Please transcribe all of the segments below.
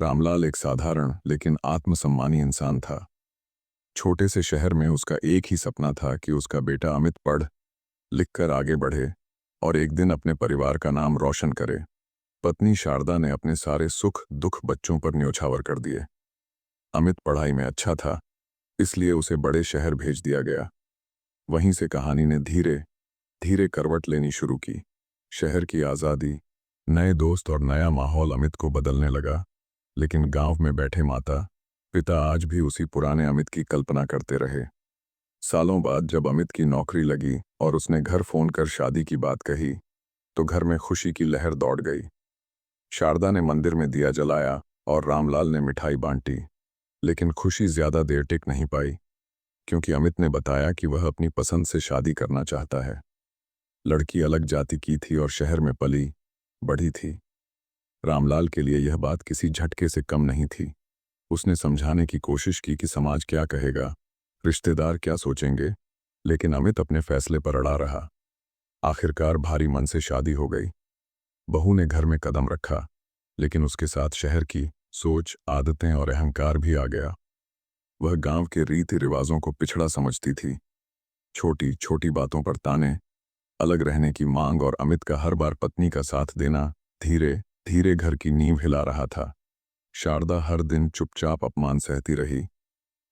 रामलाल एक साधारण लेकिन आत्मसम्मानी इंसान था। छोटे से शहर में उसका एक ही सपना था कि उसका बेटा अमित पढ़ लिख कर आगे बढ़े और एक दिन अपने परिवार का नाम रोशन करे। पत्नी शारदा ने अपने सारे सुख दुख बच्चों पर न्योछावर कर दिए। अमित पढ़ाई में अच्छा था, इसलिए उसे बड़े शहर भेज दिया गया। वहीं से कहानी ने धीरे धीरे करवट लेनी शुरू की। शहर की आज़ादी, नए दोस्त और नया माहौल अमित को बदलने लगा। लेकिन गांव में बैठे माता पिता आज भी उसी पुराने अमित की कल्पना करते रहे। सालों बाद जब अमित की नौकरी लगी और उसने घर फोन कर शादी की बात कही, तो घर में खुशी की लहर दौड़ गई। शारदा ने मंदिर में दिया जलाया और रामलाल ने मिठाई बांटी। लेकिन खुशी ज्यादा देर टिक नहीं पाई, क्योंकि अमित ने बताया कि वह अपनी पसंद से शादी करना चाहता है। लड़की अलग जाति की थी और शहर में पली बढ़ी थी। रामलाल के लिए यह बात किसी झटके से कम नहीं थी। उसने समझाने की कोशिश की कि समाज क्या कहेगा, रिश्तेदार क्या सोचेंगे, लेकिन अमित अपने फैसले पर अड़ा रहा। आखिरकार भारी मन से शादी हो गई। बहू ने घर में कदम रखा, लेकिन उसके साथ शहर की सोच, आदतें और अहंकार भी आ गया। वह गांव के रीति रिवाजों को पिछड़ा समझती थी। छोटी छोटी बातों पर ताने, अलग रहने की मांग और अमित का हर बार पत्नी का साथ देना धीरे धीरे घर की नींव हिला रहा था। शारदा हर दिन चुपचाप अपमान सहती रही,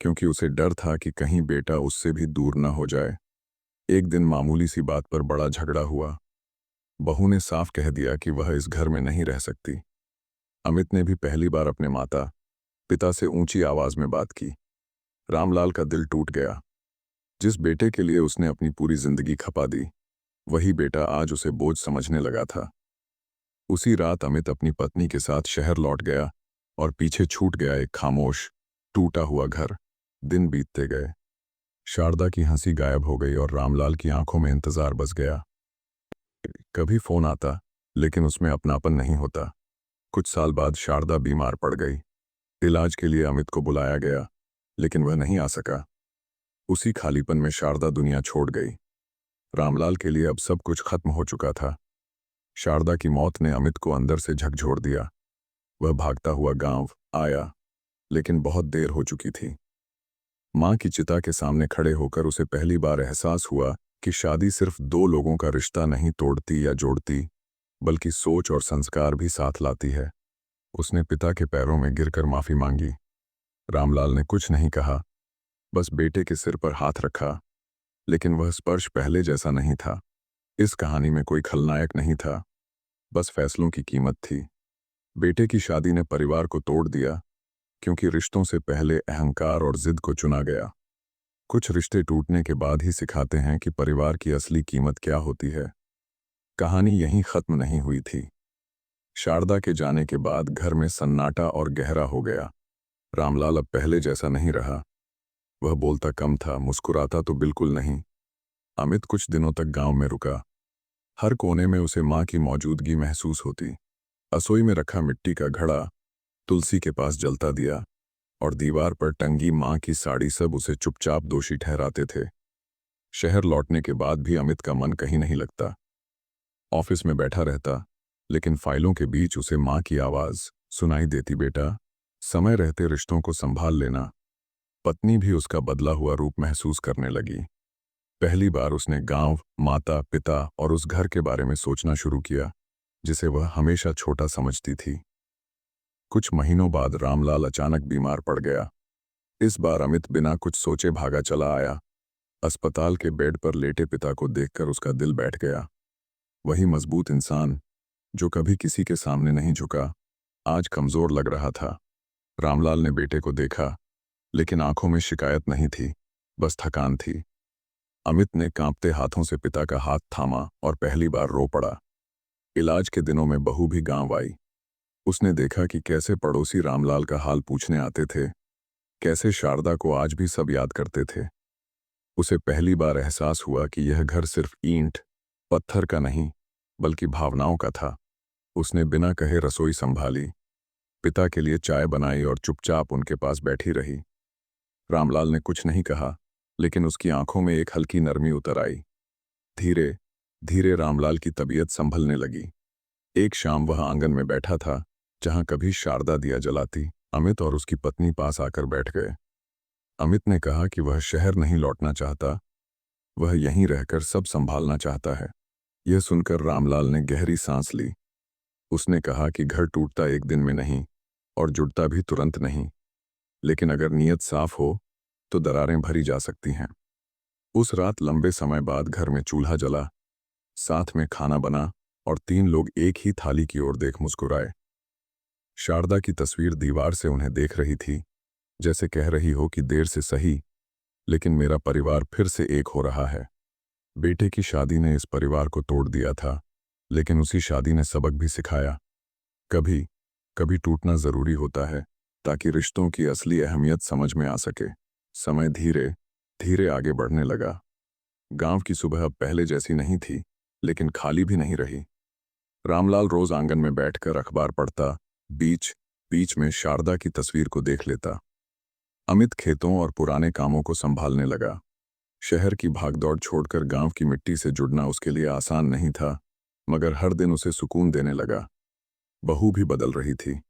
क्योंकि उसे डर था कि कहीं बेटा उससे भी दूर न हो जाए। एक दिन मामूली सी बात पर बड़ा झगड़ा हुआ। बहू ने साफ कह दिया कि वह इस घर में नहीं रह सकती। अमित ने भी पहली बार अपने माता पिता से ऊंची आवाज में बात की। रामलाल का दिल टूट गया। जिस बेटे के लिए उसने अपनी पूरी जिंदगी खपा दी, वही बेटा आज उसे बोझ समझने लगा था। उसी रात अमित अपनी पत्नी के साथ शहर लौट गया और पीछे छूट गया एक खामोश टूटा हुआ घर। दिन बीतते गए। शारदा की हंसी गायब हो गई और रामलाल की आंखों में इंतजार बस गया। कभी फोन आता, लेकिन उसमें अपनापन नहीं होता। कुछ साल बाद शारदा बीमार पड़ गई। इलाज के लिए अमित को बुलाया गया, लेकिन वह नहीं आ सका। उसी खालीपन में शारदा दुनिया छोड़ गई। रामलाल के लिए अब सब कुछ खत्म हो चुका था। शारदा की मौत ने अमित को अंदर से झकझोर दिया। वह भागता हुआ गांव आया, लेकिन बहुत देर हो चुकी थी। मां की चिता के सामने खड़े होकर उसे पहली बार एहसास हुआ कि शादी सिर्फ दो लोगों का रिश्ता नहीं तोड़ती या जोड़ती, बल्कि सोच और संस्कार भी साथ लाती है। उसने पिता के पैरों में गिरकर माफी मांगी। रामलाल ने कुछ नहीं कहा, बस बेटे के सिर पर हाथ रखा। लेकिन वह स्पर्श पहले जैसा नहीं था। इस कहानी में कोई खलनायक नहीं था, बस फैसलों की कीमत थी। बेटे की शादी ने परिवार को तोड़ दिया, क्योंकि रिश्तों से पहले अहंकार और जिद को चुना गया। कुछ रिश्ते टूटने के बाद ही सिखाते हैं कि परिवार की असली कीमत क्या होती है। कहानी यहीं खत्म नहीं हुई थी। शारदा के जाने के बाद घर में सन्नाटा और गहरा हो गया। रामलाल अब पहले जैसा नहीं रहा। वह बोलता कम था, मुस्कुराता तो बिल्कुल नहीं। अमित कुछ दिनों तक गांव में रुका। हर कोने में उसे मां की मौजूदगी महसूस होती। रसोई में रखा मिट्टी का घड़ा, तुलसी के पास जलता दिया और दीवार पर टंगी मां की साड़ी, सब उसे चुपचाप दोषी ठहराते थे। शहर लौटने के बाद भी अमित का मन कहीं नहीं लगता। ऑफिस में बैठा रहता, लेकिन फाइलों के बीच उसे मां की आवाज सुनाई देती, बेटा, समय रहते रिश्तों को संभाल लेना। पत्नी भी उसका बदला हुआ रूप महसूस करने लगी। पहली बार उसने गांव, माता पिता और उस घर के बारे में सोचना शुरू किया, जिसे वह हमेशा छोटा समझती थी। कुछ महीनों बाद रामलाल अचानक बीमार पड़ गया। इस बार अमित बिना कुछ सोचे भागा चला आया। अस्पताल के बेड पर लेटे पिता को देखकर उसका दिल बैठ गया। वही मजबूत इंसान जो कभी किसी के सामने नहीं झुका, आज कमजोर लग रहा था। रामलाल ने बेटे को देखा, लेकिन आंखों में शिकायत नहीं थी, बस थकान थी। अमित ने कांपते हाथों से पिता का हाथ थामा और पहली बार रो पड़ा। इलाज के दिनों में बहू भी गांव आई। उसने देखा कि कैसे पड़ोसी रामलाल का हाल पूछने आते थे, कैसे शारदा को आज भी सब याद करते थे। उसे पहली बार एहसास हुआ कि यह घर सिर्फ ईंट पत्थर का नहीं, बल्कि भावनाओं का था। उसने बिना कहे रसोई संभाली, पिता के लिए चाय बनाई और चुपचाप उनके पास बैठी रही। रामलाल ने कुछ नहीं कहा, लेकिन उसकी आंखों में एक हल्की नरमी उतर आई। धीरे धीरे रामलाल की तबीयत संभलने लगी। एक शाम वह आंगन में बैठा था, जहां कभी शारदा दिया जलाती। अमित और उसकी पत्नी पास आकर बैठ गए। अमित ने कहा कि वह शहर नहीं लौटना चाहता, वह यहीं रहकर सब संभालना चाहता है। यह सुनकर रामलाल ने गहरी सांस ली। उसने कहा कि घर टूटता एक दिन में नहीं और जुड़ता भी तुरंत नहीं, लेकिन अगर नीयत साफ हो तो दरारें भरी जा सकती हैं। उस रात लंबे समय बाद घर में चूल्हा जला, साथ में खाना बना और तीन लोग एक ही थाली की ओर देख मुस्कुराए। शारदा की तस्वीर दीवार से उन्हें देख रही थी, जैसे कह रही हो कि देर से सही, लेकिन मेरा परिवार फिर से एक हो रहा है। बेटे की शादी ने इस परिवार को तोड़ दिया था, लेकिन उसी शादी ने सबक भी सिखाया। कभी कभी टूटना जरूरी होता है ताकि रिश्तों की असली अहमियत समझ में आ सके। समय धीरे धीरे आगे बढ़ने लगा। गांव की सुबह अब पहले जैसी नहीं थी, लेकिन खाली भी नहीं रही। रामलाल रोज आंगन में बैठकर अखबार पढ़ता, बीच बीच में शारदा की तस्वीर को देख लेता। अमित खेतों और पुराने कामों को संभालने लगा। शहर की भागदौड़ छोड़कर गांव की मिट्टी से जुड़ना उसके लिए आसान नहीं था, मगर हर दिन उसे सुकून देने लगा। बहू भी बदल रही थी।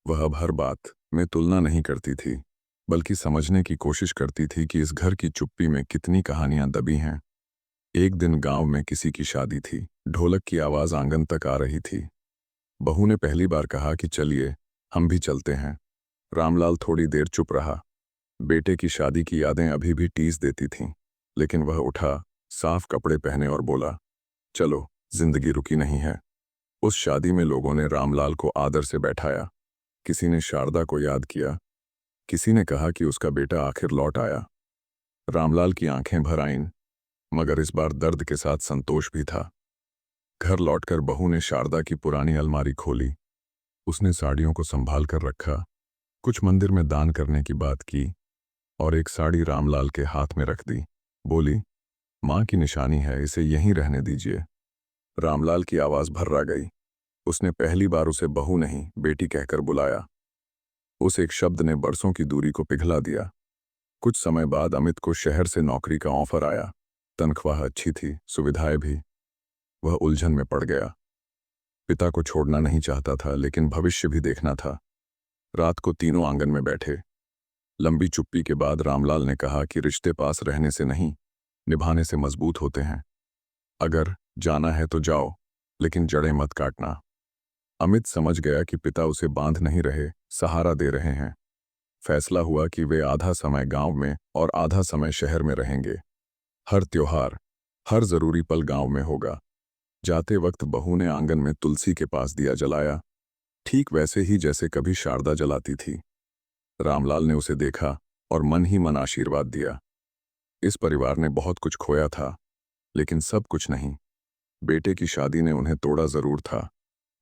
वह अब हर बात में तुलना नहीं करती थी, बल्कि समझने की कोशिश करती थी कि इस घर की चुप्पी में कितनी कहानियां दबी हैं। एक दिन गांव में किसी की शादी थी। ढोलक की आवाज आंगन तक आ रही थी। बहू ने पहली बार कहा कि चलिए, हम भी चलते हैं। रामलाल थोड़ी देर चुप रहा। बेटे की शादी की यादें अभी भी टीस देती थीं, लेकिन वह उठा, साफ कपड़े पहने और बोला, चलो, जिंदगी रुकी नहीं है। उस शादी में लोगों ने रामलाल को आदर से बैठाया। किसी ने शारदा को याद किया, किसी ने कहा कि उसका बेटा आखिर लौट आया। रामलाल की आंखें भर आईं, मगर इस बार दर्द के साथ संतोष भी था। घर लौटकर बहू ने शारदा की पुरानी अलमारी खोली। उसने साड़ियों को संभाल कर रखा, कुछ मंदिर में दान करने की बात की और एक साड़ी रामलाल के हाथ में रख दी। बोली, माँ की निशानी है, इसे यहीं रहने दीजिए। रामलाल की आवाज भर्रा गई। उसने पहली बार उसे बहू नहीं, बेटी कहकर बुलाया। उस एक शब्द ने बरसों की दूरी को पिघला दिया। कुछ समय बाद अमित को शहर से नौकरी का ऑफर आया। तनख्वाह अच्छी थी, सुविधाएं भी। वह उलझन में पड़ गया। पिता को छोड़ना नहीं चाहता था, लेकिन भविष्य भी देखना था। रात को तीनों आंगन में बैठे। लंबी चुप्पी के बाद रामलाल ने कहा कि रिश्ते पास रहने से नहीं, निभाने से मजबूत होते हैं। अगर जाना है तो जाओ, लेकिन जड़ें मत काटना। अमित समझ गया कि पिता उसे बांध नहीं रहे, सहारा दे रहे हैं। फैसला हुआ कि वे आधा समय गांव में और आधा समय शहर में रहेंगे। हर त्योहार, हर जरूरी पल गांव में होगा। जाते वक्त बहू ने आंगन में तुलसी के पास दिया जलाया, ठीक वैसे ही जैसे कभी शारदा जलाती थी। रामलाल ने उसे देखा और मन ही मन आशीर्वाद दिया। इस परिवार ने बहुत कुछ खोया था, लेकिन सब कुछ नहीं। बेटे की शादी ने उन्हें तोड़ा जरूर था,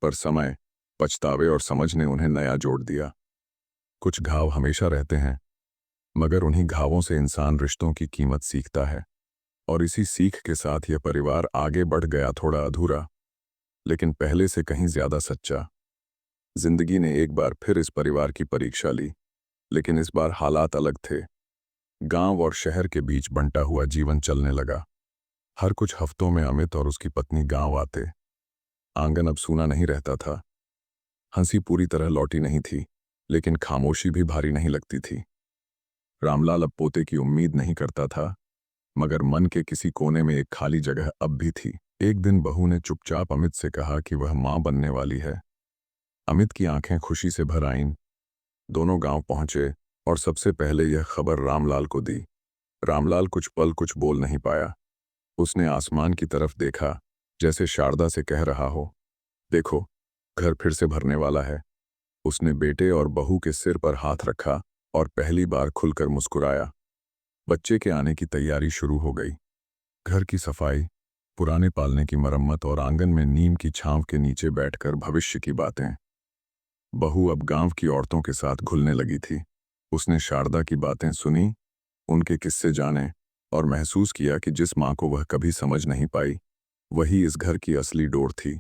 पर समय, पछतावे और समझ ने उन्हें नया जोड़ दिया। कुछ घाव हमेशा रहते हैं, मगर उन्हीं घावों से इंसान रिश्तों की कीमत सीखता है। और इसी सीख के साथ यह परिवार आगे बढ़ गया, थोड़ा अधूरा, लेकिन पहले से कहीं ज्यादा सच्चा। जिंदगी ने एक बार फिर इस परिवार की परीक्षा ली, लेकिन इस बार हालात अलग थे। गांव और शहर के बीच बंटा हुआ जीवन चलने लगा। हर कुछ हफ्तों में अमित और उसकी पत्नी गांव आते। आंगन अब सूना नहीं रहता था। हंसी पूरी तरह लौटी नहीं थी, लेकिन खामोशी भी भारी नहीं लगती थी। रामलाल अब पोते की उम्मीद नहीं करता था, मगर मन के किसी कोने में एक खाली जगह अब भी थी। एक दिन बहू ने चुपचाप अमित से कहा कि वह मां बनने वाली है। अमित की आंखें खुशी से भर आईं। दोनों गांव पहुंचे और सबसे पहले यह खबर रामलाल को दी। रामलाल कुछ पल कुछ बोल नहीं पाया। उसने आसमान की तरफ देखा, जैसे शारदा से कह रहा हो, देखो, घर फिर से भरने वाला है। उसने बेटे और बहू के सिर पर हाथ रखा और पहली बार खुलकर मुस्कुराया। बच्चे के आने की तैयारी शुरू हो गई। घर की सफाई, पुराने पालने की मरम्मत और आंगन में नीम की छांव के नीचे बैठकर भविष्य की बातें। बहू अब गांव की औरतों के साथ घुलने लगी थी। उसने शारदा की बातें सुनी, उनके किस्से जाने और महसूस किया कि जिस मां को वह कभी समझ नहीं पाई, वही इस घर की असली डोर थी।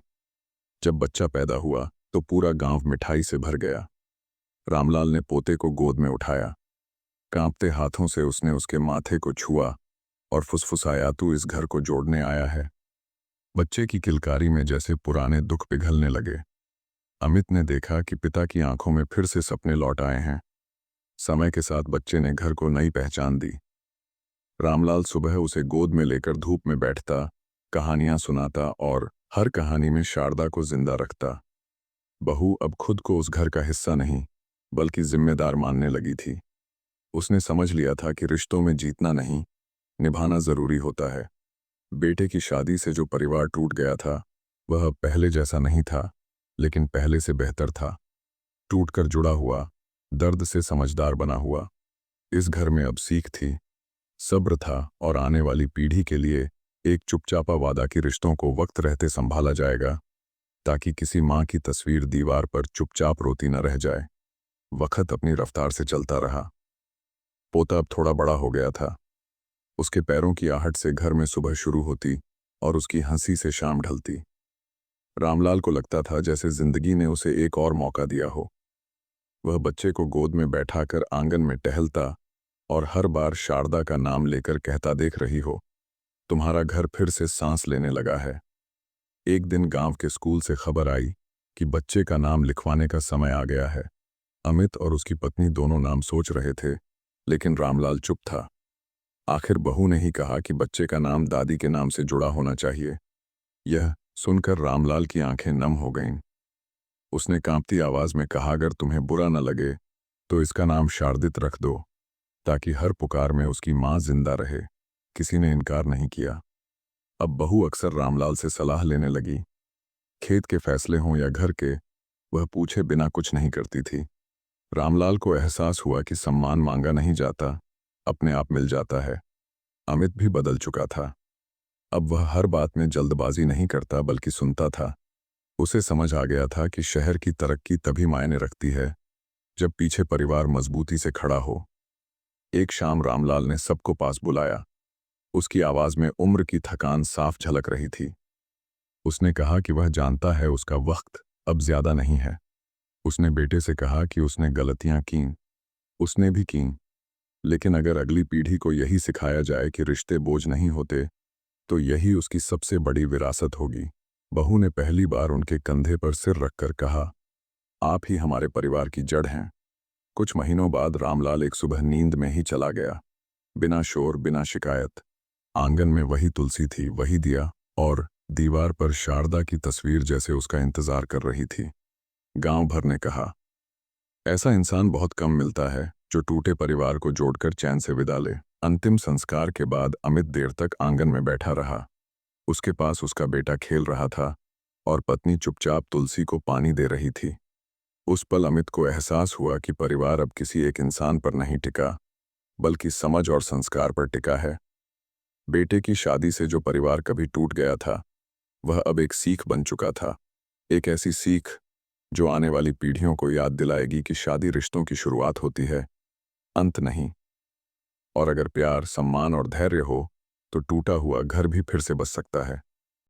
जब बच्चा पैदा हुआ तो पूरा गांव मिठाई से भर गया। रामलाल ने पोते को गोद में उठाया। कांपते हाथों से उसने उसके माथे को छुआ और फुसफुसाया, तू इस घर को जोड़ने आया है। बच्चे की किलकारी में जैसे पुराने दुख पिघलने लगे। अमित ने देखा कि पिता की आंखों में फिर से सपने लौट आए हैं। समय के साथ बच्चे ने घर को नई पहचान दी। रामलाल सुबह उसे गोद में लेकर धूप में बैठता, कहानियां सुनाता और हर कहानी में शारदा को जिंदा रखता। बहू अब खुद को उस घर का हिस्सा नहीं, बल्कि जिम्मेदार मानने लगी थी। उसने समझ लिया था कि रिश्तों में जीतना नहीं, निभाना जरूरी होता है। बेटे की शादी से जो परिवार टूट गया था, वह अब पहले जैसा नहीं था, लेकिन पहले से बेहतर था। टूटकर जुड़ा हुआ, दर्द से समझदार बना हुआ। इस घर में अब सीख थी, सब्र था और आने वाली पीढ़ी के लिए एक चुपचापा वादा कि रिश्तों को वक्त रहते संभाला जाएगा, ताकि किसी माँ की तस्वीर दीवार पर चुपचाप रोती न रह जाए। वक्त अपनी रफ्तार से चलता रहा। पोता अब थोड़ा बड़ा हो गया था। उसके पैरों की आहट से घर में सुबह शुरू होती और उसकी हंसी से शाम ढलती। रामलाल को लगता था जैसे जिंदगी ने उसे एक और मौका दिया हो। वह बच्चे को गोद में बैठाकर आंगन में टहलता और हर बार शारदा का नाम लेकर कहता देख रही हो, तुम्हारा घर फिर से सांस लेने लगा है। एक दिन गांव के स्कूल से खबर आई कि बच्चे का नाम लिखवाने का समय आ गया है। अमित और उसकी पत्नी दोनों नाम सोच रहे थे, लेकिन रामलाल चुप था। आखिर बहू ने ही कहा कि बच्चे का नाम दादी के नाम से जुड़ा होना चाहिए। यह सुनकर रामलाल की आंखें नम हो गईं। उसने कांपती आवाज में कहा, अगर तुम्हें बुरा न लगे तो इसका नाम शारदित रख दो, ताकि हर पुकार में उसकी माँ जिंदा रहे। किसी ने इनकार नहीं किया। अब बहू अक्सर रामलाल से सलाह लेने लगी। खेत के फैसले हों या घर के, वह पूछे बिना कुछ नहीं करती थी। रामलाल को एहसास हुआ कि सम्मान मांगा नहीं जाता, अपने आप मिल जाता है। अमित भी बदल चुका था। अब वह हर बात में जल्दबाजी नहीं करता, बल्कि सुनता था। उसे समझ आ गया था कि शहर की तरक्की तभी मायने रखती है जब पीछे परिवार मजबूती से खड़ा हो। एक शाम रामलाल ने सबको पास बुलाया। उसकी आवाज में उम्र की थकान साफ झलक रही थी। उसने कहा कि वह जानता है उसका वक्त अब ज्यादा नहीं है। उसने बेटे से कहा कि उसने गलतियां की, उसने भी की, लेकिन अगर अगली पीढ़ी को यही सिखाया जाए कि रिश्ते बोझ नहीं होते, तो यही उसकी सबसे बड़ी विरासत होगी। बहू ने पहली बार उनके कंधे पर सिर रखकर कहा, आप ही हमारे परिवार की जड़ हैं। कुछ महीनों बाद रामलाल एक सुबह नींद में ही चला गया, बिना शोर, बिना शिकायत। आंगन में वही तुलसी थी, वही दिया, और दीवार पर शारदा की तस्वीर जैसे उसका इंतजार कर रही थी। गांव भर ने कहा, ऐसा इंसान बहुत कम मिलता है जो टूटे परिवार को जोड़कर चैन से विदा ले। अंतिम संस्कार के बाद अमित देर तक आंगन में बैठा रहा। उसके पास उसका बेटा खेल रहा था और पत्नी चुपचाप तुलसी को पानी दे रही थी। उस पल अमित को एहसास हुआ कि परिवार अब किसी एक इंसान पर नहीं टिका, बल्कि समझ और संस्कार पर टिका है। बेटे की शादी से जो परिवार कभी टूट गया था, वह अब एक सीख बन चुका था। एक ऐसी सीख जो आने वाली पीढ़ियों को याद दिलाएगी कि शादी रिश्तों की शुरुआत होती है, अंत नहीं। और अगर प्यार, सम्मान और धैर्य हो, तो टूटा हुआ घर भी फिर से बस सकता है।